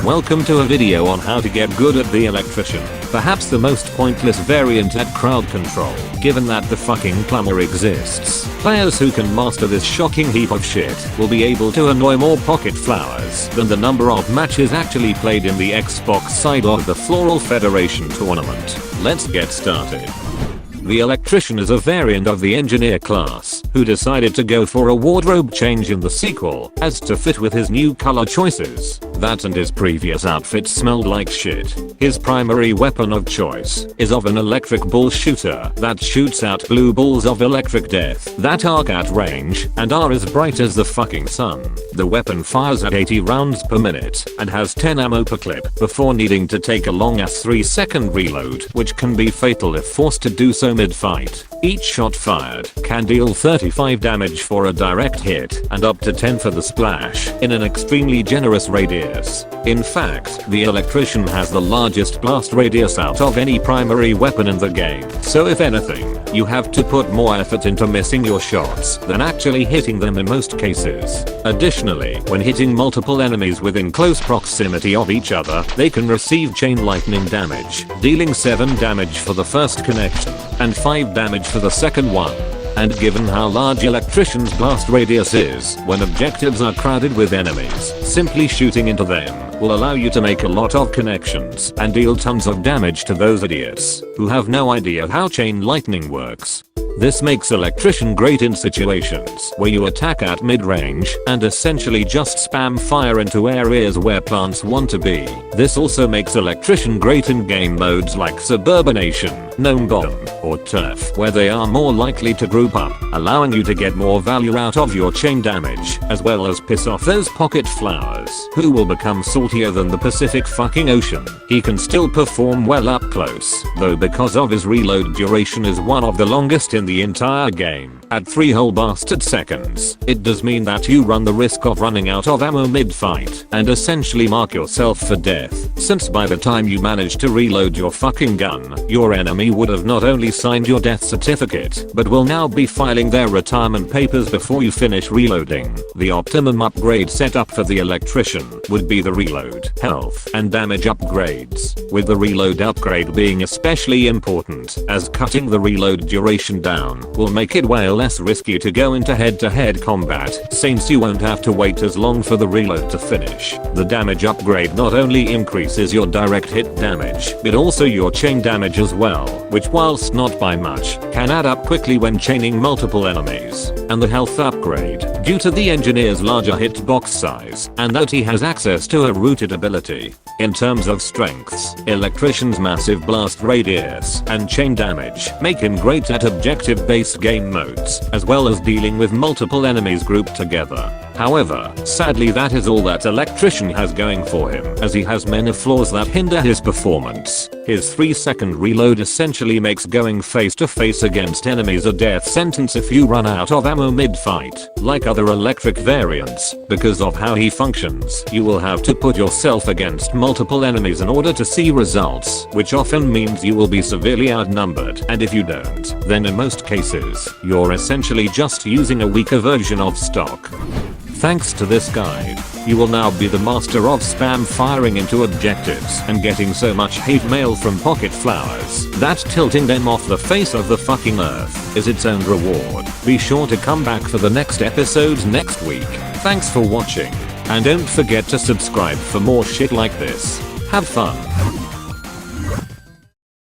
Welcome to a video on how to get good at the electrician, perhaps the most pointless variant at crowd control, given that the fucking plumber exists. Players who can master this shocking heap of shit will be able to annoy more pocket flowers than the number of matches actually played in the Xbox side of the Floral Federation tournament. Let's get started. The electrician is a variant of the engineer class, who decided to go for a wardrobe change in the sequel, as to fit with his new color choices. That and his previous outfit smelled like shit. His primary weapon of choice is of an electric ball shooter that shoots out blue balls of electric death that arc at range and are as bright as the fucking sun. The weapon fires at 80 rounds per minute and has 10 ammo per clip before needing to take a long ass 3-second reload, which can be fatal if forced to do so mid-fight. Each shot fired can deal 35 damage for a direct hit and up to 10 for the splash in an extremely generous radius. In fact, the electrician has the largest blast radius out of any primary weapon in the game, so if anything, you have to put more effort into missing your shots than actually hitting them in most cases. Additionally, when hitting multiple enemies within close proximity of each other, they can receive chain lightning damage, dealing 7 damage for the first connection and 5 damage for the second one. And given how large electrician's blast radius is, when objectives are crowded with enemies, simply shooting into them will allow you to make a lot of connections and deal tons of damage to those idiots who have no idea how chain lightning works. This makes electrician great in situations where you attack at mid-range and essentially just spam fire into areas where plants want to be. This also makes electrician great in game modes like Suburbanation, Gnome Bomb, or Turf, where they are more likely to group up, allowing you to get more value out of your chain damage, as well as piss off those pocket flowers who will become saltier than the Pacific fucking Ocean. He can still perform well up close, though because of his reload duration is one of the longest in the entire game, at 3 whole bastard seconds. It does mean that you run the risk of running out of ammo mid-fight and essentially mark yourself for death, since by the time you manage to reload your fucking gun, your enemy would have not only signed your death certificate, but will now be filing their retirement papers before you finish reloading. The optimum upgrade setup for the electrician would be the reload, health, and damage upgrades, with the reload upgrade being especially important, as cutting the reload duration down will make it way less risky to go into head-to-head combat, since you won't have to wait as long for the reload to finish. The damage upgrade not only increases your direct hit damage, but also your chain damage as well, which whilst not by much, can add up quickly when chaining multiple enemies. And the health upgrade, due to the engineer's larger hitbox size, and that he has access to a rooted ability. In terms of strengths, electrician's massive blast radius and chain damage make him great at objective-based game modes, as well as dealing with multiple enemies grouped together. However, sadly that is all that electrician has going for him, as he has many flaws that hinder his performance. His 3-second reload essentially makes going face to face against enemies a death sentence if you run out of ammo mid-fight. Like other electric variants, because of how he functions, you will have to put yourself against multiple enemies in order to see results, which often means you will be severely outnumbered, and if you don't, then in most cases, you're essentially just using a weaker version of stock. Thanks to this guide, you will now be the master of spam firing into objectives and getting so much hate mail from pocket flowers that tilting them off the face of the fucking earth is its own reward. Be sure to come back for the next episodes next week. Thanks for watching, and don't forget to subscribe for more shit like this. Have fun.